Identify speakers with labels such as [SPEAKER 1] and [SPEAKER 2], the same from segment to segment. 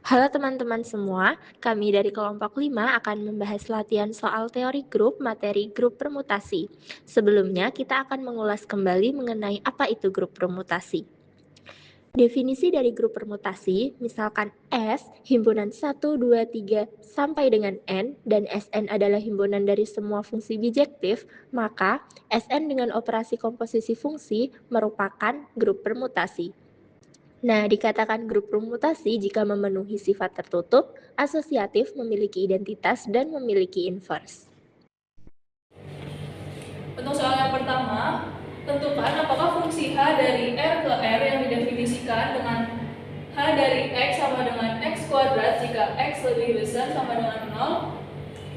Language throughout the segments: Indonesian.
[SPEAKER 1] Halo teman-teman semua, kami dari kelompok 5 akan membahas latihan soal teori grup materi grup permutasi. Sebelumnya, kita akan mengulas kembali mengenai apa itu grup permutasi. Definisi dari grup permutasi, misalkan S, himpunan 1, 2, 3, sampai dengan N, dan Sn adalah himpunan dari semua fungsi bijektif, maka Sn dengan operasi komposisi fungsi merupakan grup permutasi. Nah, dikatakan grup permutasi jika memenuhi sifat tertutup, asosiatif, memiliki identitas, dan memiliki inverse.
[SPEAKER 2] Untuk soal yang pertama, tentukan apakah fungsi H dari R ke R yang didefinisikan dengan H dari X sama dengan X kuadrat jika X lebih besar sama dengan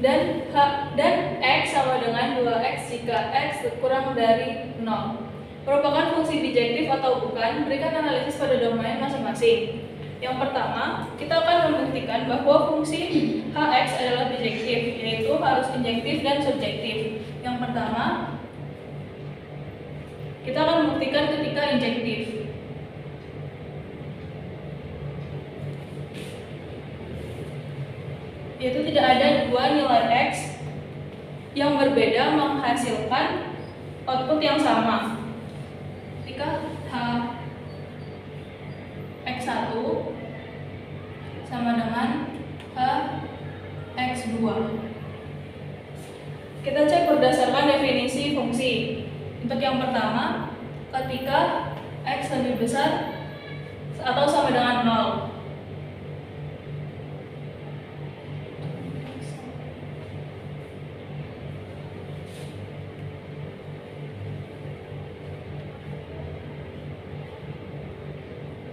[SPEAKER 2] 0 dan X sama dengan 2X jika X kurang dari 0. Merupakan fungsi bijektif atau bukan, berikan analisis pada domain masing-masing. Yang pertama, kita akan membuktikan bahwa fungsi Hx adalah bijektif, yaitu harus injektif dan subjektif. Yang pertama, kita akan membuktikan ketika injektif. Yaitu tidak ada dua nilai X yang berbeda menghasilkan output yang sama. Ketika X1 sama dengan X2. Kita cek berdasarkan definisi fungsi. Untuk yang pertama, ketika X lebih besar atau sama dengan 0.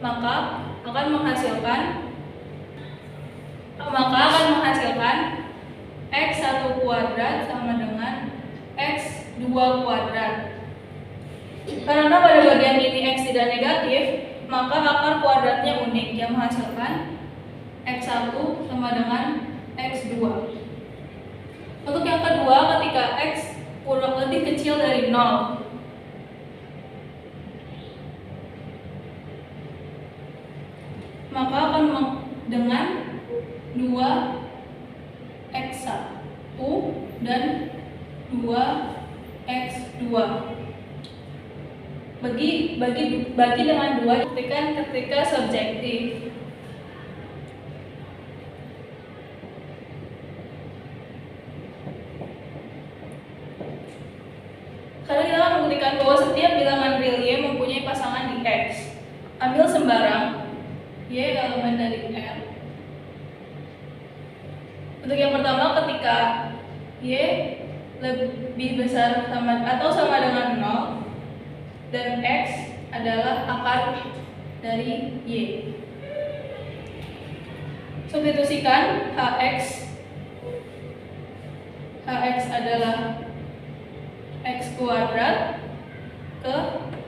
[SPEAKER 2] Maka akan menghasilkan X1 kuadrat sama dengan X2 kuadrat. Karena pada bagian ini X tidak negatif, maka akar kuadratnya unik yang menghasilkan X1 sama dengan X2. Untuk yang kedua, ketika X kurang lebih kecil dari 0, maka akan dengan 2X1 dan 2X2. Bagi dengan 2 ketika subjektif. Karena kita akan membuktikan bahwa setiap bilangan real Y mempunyai pasangan di X. Ambil sembarang Y elemen dari R. Untuk yang pertama, ketika Y lebih besar atau sama dengan 0 dan X adalah akar dari Y. Substitusikan Hx adalah X kuadrat ke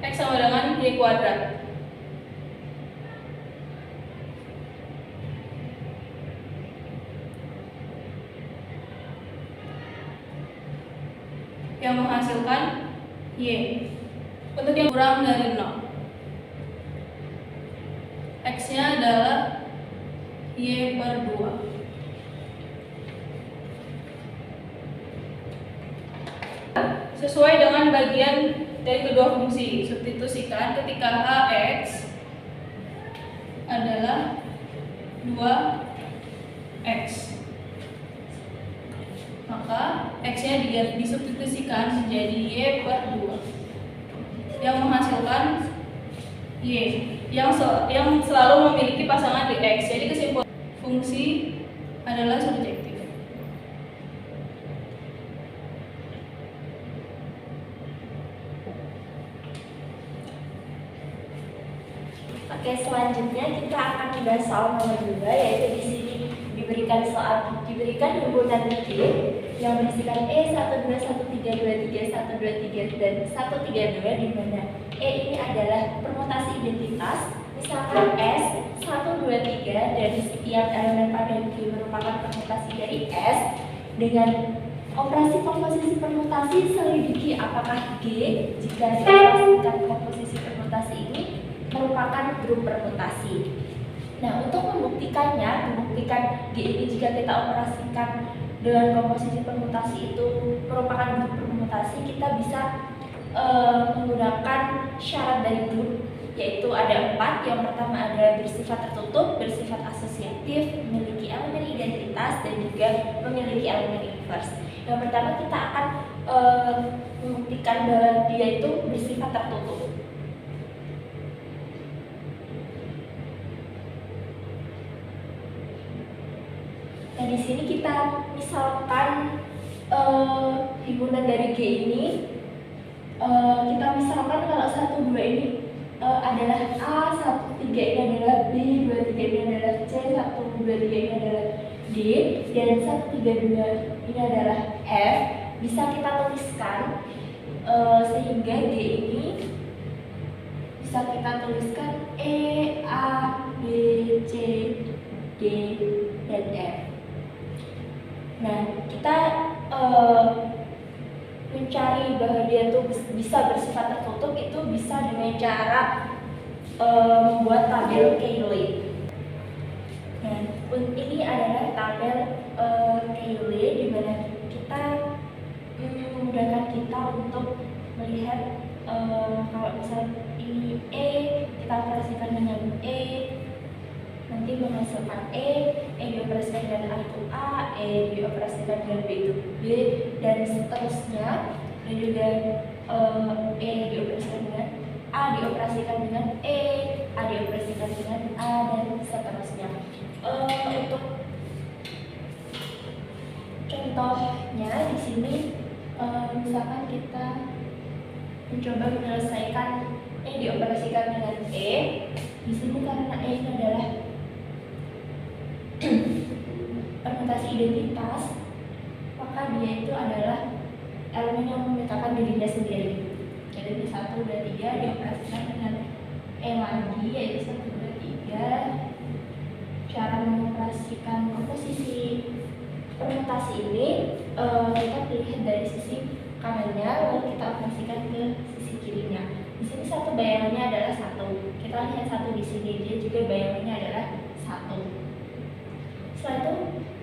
[SPEAKER 2] X sama dengan Y kuadrat. Yang menghasilkan Y. Untuk yang kurang dari 0, X-nya adalah Y per 2. Sesuai dengan bagian dari kedua fungsi, substitusikan ketika Hx adalah 2X. Maka X-nya disubstitusikan menjadi Y per 2 yang menghasilkan Y yang selalu memiliki pasangan di X. Jadi kesimpulan fungsi adalah surjektif.
[SPEAKER 1] Oke, selanjutnya kita akan membahas soal nomor 2, yaitu di sini diberikan himpunan G yang berisikan E121323 dan 132, di mana E ini adalah permutasi identitas. Misalkan S 123 dari setiap elemen pada G merupakan permutasi dari S. Dengan operasi komposisi permutasi, selidiki apakah G jika dioperasikan komposisi permutasi ini merupakan grup permutasi. Nah, untuk membuktikan G ini jika kita operasikan dengan komposisi permutasi itu merupakan grup permutasi, kita bisa menggunakan syarat dari grup, yaitu ada 4. Yang pertama ada bersifat tertutup, bersifat asosiatif, memiliki elemen identitas, dan juga memiliki elemen inverse. Yang pertama kita akan membuktikan bahwa dia itu bersifat tertutup. Nah, di sini kita misalkan himpunan dari G ini, kita misalkan kalau 1, 2 ini adalah A, 1, 3 ini adalah B, 2, 3 ini adalah C, 1, 2, 3 ini adalah D, dan 1, 3, 2 ini adalah F. Bisa kita tuliskan sehingga G ini bisa kita tuliskan E, A, B, C, D, dan F. Nah, kita mencari bahwa dia tuh bisa bersifat tertutup itu bisa dengan cara membuat tabel Cayley. Nah, ini adalah tabel Cayley di mana kita memudahkan kita untuk melihat kalau misal ini E, kita operasikan dengan E, nanti menghasilkan E dioperasikan dengan A itu A, E dioperasikan dengan B itu B, dan seterusnya. Dan juga E dioperasikan dengan A dioperasikan dengan E, A dioperasikan dengan A, dan seterusnya. Untuk contohnya di sini, misalkan kita mencoba menyelesaikan E dioperasikan dengan E. Di sini karena E ini adalah permutasi identitas, maka dia itu adalah elemen yang memetakan dirinya sendiri. Jadi di 1, 2, 3 dioperasikan dengan E lagi, yaitu 1, 2, 3. Cara mengoperasikan komposisi permutasi ini kita lihat dari sisi kanannya, lalu kita operasikan ke sisi kirinya. Di sini 1 bayangannya adalah 1. Kita lihat 1 di sini, dia juga bayangannya adalah 1. Setelah itu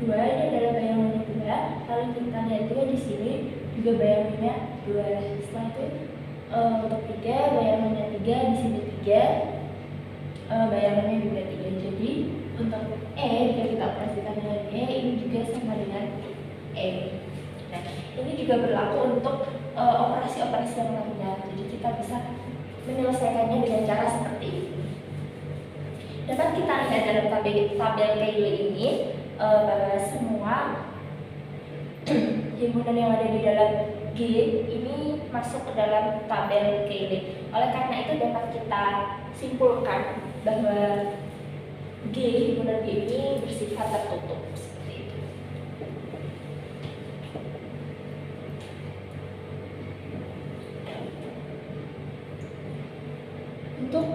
[SPEAKER 1] 2 ini adalah bayangannya 2, lalu kita lihat juga di sini juga bayangannya 2. Setelah itu untuk 3 bayangannya 3, di sini 3 bayangannya juga 3. Jadi untuk E jika kita operasikan dengan E ini juga sama dengan E. Nah, ini juga berlaku untuk operasi-operasi yang lainnya. Jadi kita bisa menyelesaikannya dengan cara seperti ini. Dapat kita lihat dalam tabel Cayley ini bahwa semua himpunan yang ada di dalam G ini masuk ke dalam tabel Cayley. Oleh karena itu dapat kita simpulkan bahwa himpunan G ini bersifat tertutup seperti itu. Untuk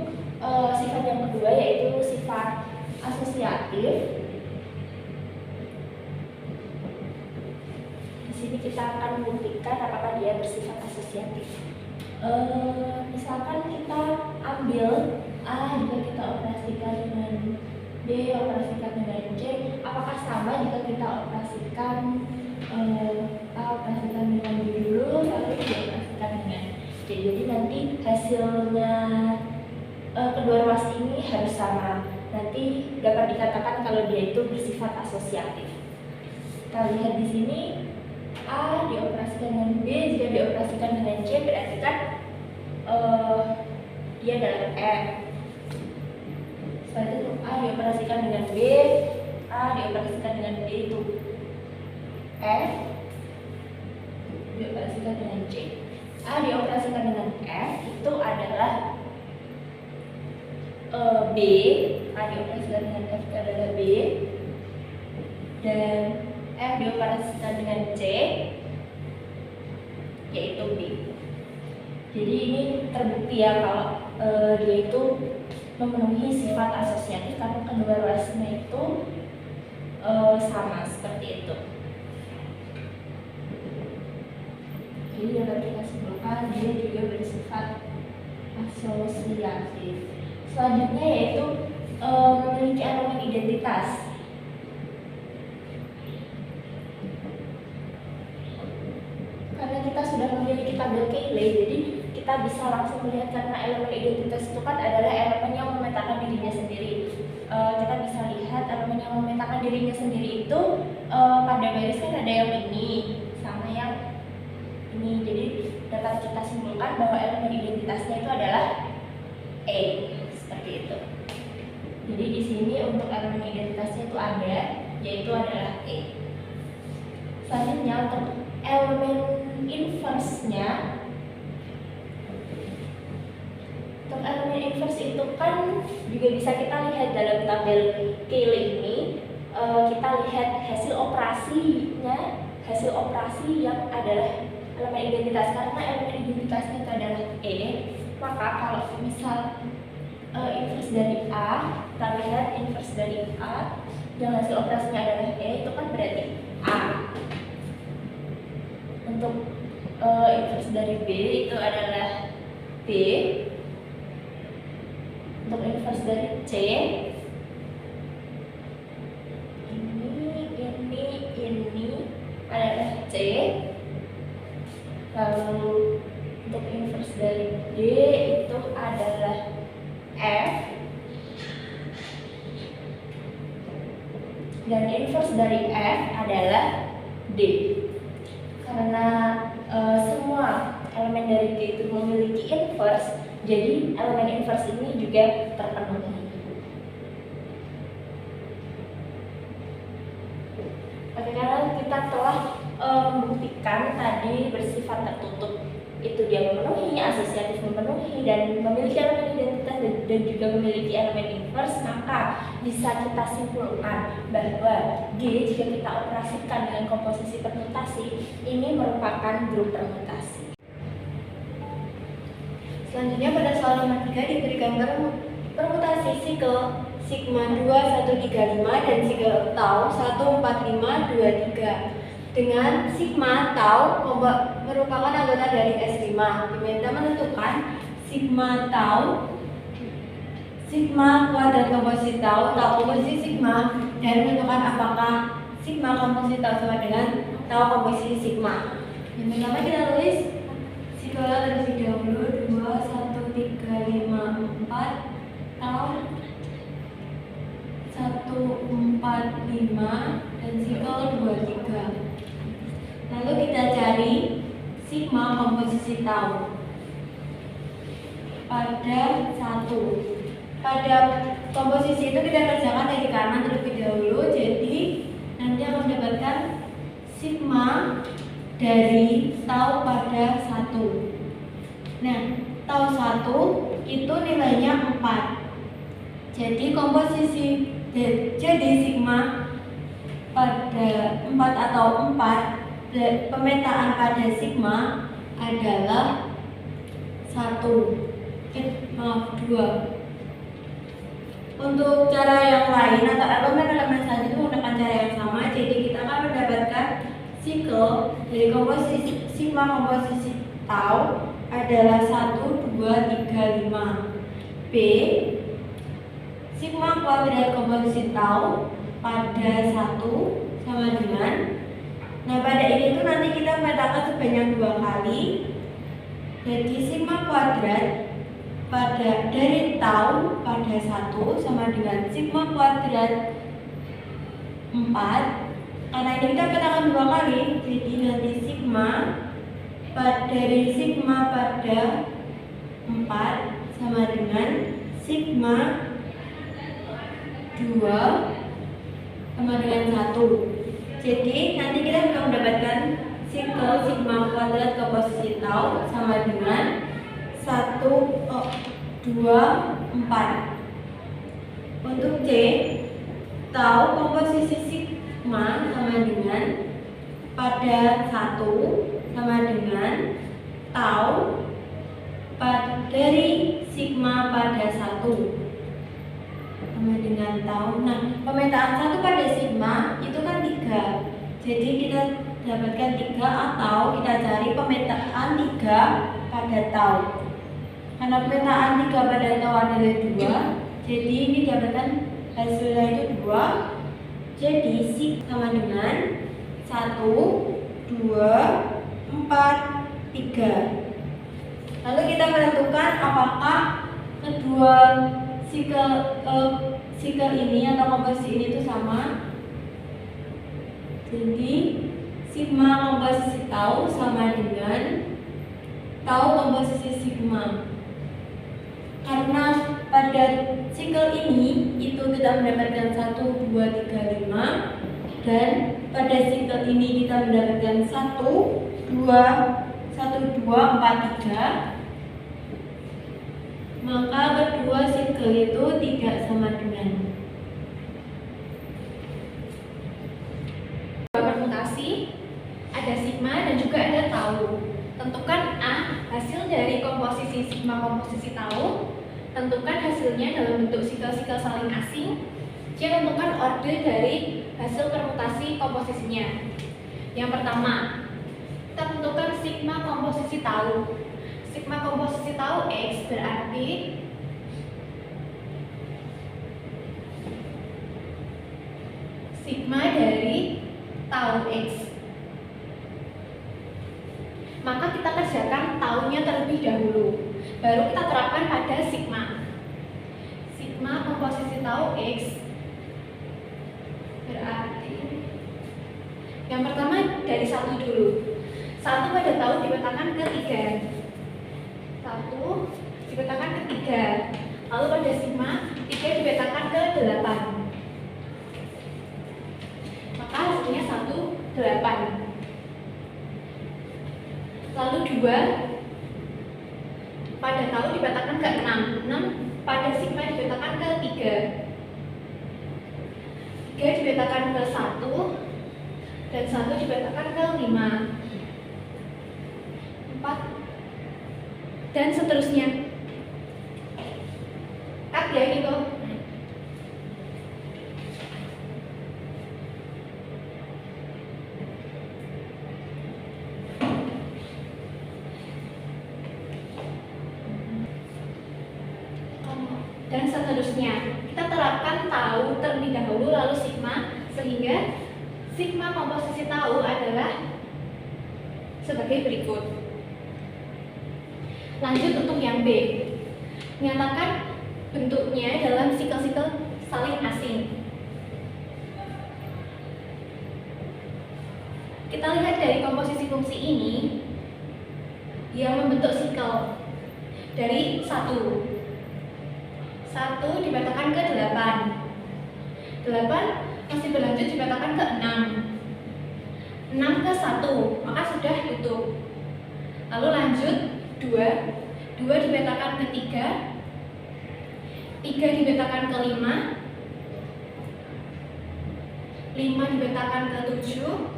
[SPEAKER 1] sifat yang kedua yaitu sifat asosiatif. Di sini kita akan membuktikan apakah dia bersifat asosiatif. Misalkan kita ambil A jika kita operasikan dengan B, operasikan dengan C, apakah sama jika kita operasikan A operasikan dengan B dulu, lalu dioperasikan dengan C. Jadi nanti hasilnya kedua ruas ini harus sama. Nanti dapat dikatakan kalau dia itu bersifat asosiatif. Kita lihat di sini A dioperasikan dengan B, jika dioperasikan dengan C berarti kan dia adalah F. Setelah itu A dioperasikan dengan B, A dioperasikan dengan B itu F, dioperasikan dengan C. A dioperasikan dengan F itu adalah B, A dioperasikan dengan F itu adalah B, dan F dioperasikan dengan C yaitu B. Jadi ini terbukti ya kalau dia itu memenuhi sifat asosiatif karena kedua ruasnya itu sama seperti itu. Jadi dapat kita simpulkan dia juga bersifat asosiatif. Selanjutnya yaitu memiliki elemen identitas. Karena kita sudah memiliki tabel Cayley, jadi kita bisa langsung melihat karena elemen identitas itu kan adalah elemen yang memetakan dirinya sendiri. Kita bisa lihat elemen yang memetakan dirinya sendiri itu pada garis kan ada yang ini sama yang ini. Jadi dapat kita simpulkan bahwa elemen identitasnya itu adalah E, seperti itu. Jadi di sini untuk elemen identitasnya itu ada, yaitu adalah E. Selanjutnya untuk elemen inverse-nya, untuk elemen inverse itu kan juga bisa kita lihat dalam tabel Cayley ini. Kita lihat hasil operasinya, hasil operasi yang adalah elemen identitas. Karena elemen identitasnya itu adalah E, maka kalau misal inverse dari A, kita lihat inverse dari A yang hasil operasinya adalah E, itu kan berarti A. Untuk inverse dari B itu adalah B. Untuk inverse dari C ini adalah C. Lalu untuk inverse dari D itu adalah F. Dan inverse dari F adalah D. Karena semua elemen dari D itu memiliki inverse, jadi elemen inverse ini juga terpenuhi. Oke, karena kita telah membuktikan tadi bersifat tertutup itu dia memenuhi, asosiatif memenuhi, dan memiliki elemen identitas dan juga memiliki elemen inverse, maka bisa kita simpulkan bahwa G jika kita operasikan dengan komposisi permutasi ini merupakan grup permutasi.
[SPEAKER 3] Selanjutnya pada soal nomor 3 diberikan permutasi sikel sigma 2135 dan sikel tau 14523 dengan sigma tau merupakan anggota dari S5. Diminta menentukan sigma tau, sigma kuadrat komposisi tau komposisi sigma, dan menentukan apakah sigma komposisi tau sama dengan tau komposisi sigma. Yang pertama kita tulis sikel terlebih dahulu 21354 tau 145 dan sikel 23. Lalu kita cari sigma komposisi tau pada 1. Pada komposisi itu kita kerjakan dari kanan terlebih dahulu, jadi nanti akan mendapatkan sigma dari tau pada 1. Nah, tau 1 itu nilainya 4. Jadi komposisi sigma pada 4 atau 4, pemetaan pada sigma adalah 2. Untuk cara yang lain atau elemen-elemen selanjutnya menggunakan cara yang sama, jadi kita akan mendapatkan sikel dari komposisi sigma komposisi tau adalah 1, 2, 3, 5. B sigma kuadrat komposisi tau pada 1 sama dengan, nah pada ini tuh nanti kita memetakan sebanyak 2 kali. Jadi sigma kuadrat pada dari tau pada 1 sama dengan sigma kuadrat 4. Karena ini kita petakan 2 kali, jadi nanti sigma dari sigma pada 4 sama dengan sigma 2 sama dengan 1. Jadi nanti kita akan mendapatkan sikel sigma kuadrat komposisi tau sama dengan 1, 2, 4. Untuk C, tau komposisi sigma sama dengan pada 1 sama dengan tau dari sigma pada 1 sama dengan tau. Nah, pemetaan 1 pada sigma itu kan 3. Jadi kita dapatkan 3 atau kita cari pemetaan 3 pada tau. Karena pemetaan 3 pada tau adalah 2, Jadi ini dapatkan hasilnya itu 2. Jadi sigma sama dengan 1, 2, 4, 3. Lalu kita menentukan apakah kedua sikel ini atau komposisi ini itu sama. Jadi sigma komposisi tau sama dengan tau komposisi sigma. Karena pada sikel ini itu kita mendapatkan 1, 2, 3, 5, dan pada sikel ini kita mendapatkan 1, 2, 4, 3. Maka kedua sikel itu tidak sama dengan.
[SPEAKER 4] Permutasi, ada sigma dan juga ada tau. Tentukan A, hasil dari komposisi sigma komposisi tau. Tentukan hasilnya dalam bentuk sikel-sikel saling asing. C, tentukan orde dari hasil permutasi komposisinya. Yang pertama, kita tentukan sigma komposisi tau. Sigma komposisi tau X berarti sigma dari tau X. Maka kita kerjakan taunya terlebih dahulu, baru kita terapkan pada sigma. Sigma komposisi tau X berarti yang pertama dari 1 dulu. 1 pada tau dipetakan ke 3. 1 dipetakan ke 3. Lalu pada sigma 3 dipetakan ke 8. Maka hasilnya 1, 8. Lalu 2 pada tau dipetakan ke 6. 6 pada sigma dipetakan ke 3. 3 dipetakan ke 1 dan 1 dipetakan ke 5. 4 dan seterusnya. Cut ya gitu. Dan seterusnya. Kita terapkan tau terlebih dahulu lalu sigma, sehingga sigma komposisi tau adalah sebagai berikut. Lanjut untuk yang B. Nyatakan bentuknya dalam sikel-sikel saling asing. Kita lihat dari komposisi fungsi ini, dia membentuk sikel dari 1 dipetakan ke 8. 8 masih berlanjut dipetakan ke 6. 6 ke 1, maka sudah tutup. Lalu lanjut 2 dipetakan ke 3. 3 dipetakan ke 5. 5 dipetakan ke 7.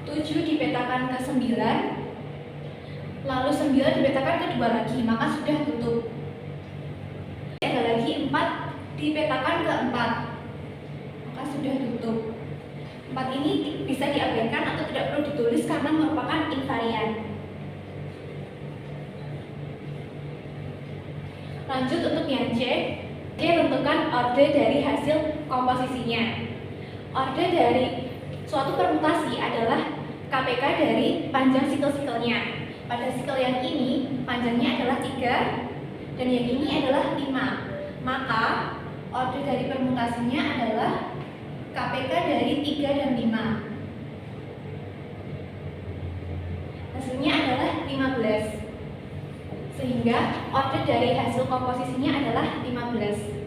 [SPEAKER 4] 7 dipetakan ke 9. Lalu 9 dipetakan ke 2 lagi, maka sudah tutup. Ada lagi 4 dipetakan ke 4, maka sudah tutup. 4 ini bisa diabaikan atau tidak perlu ditulis karena merupakan invarian. Lanjut untuk yang C, tentukan orde dari hasil komposisinya. Orde dari suatu permutasi adalah KPK dari panjang sikel-sikelnya. Pada sikel yang ini panjangnya adalah 3 dan yang ini adalah 5. Maka orde dari permutasinya adalah KPK dari 3 dan 5. Hasilnya adalah 15. Sehingga orde dari hasil komposisinya adalah 15.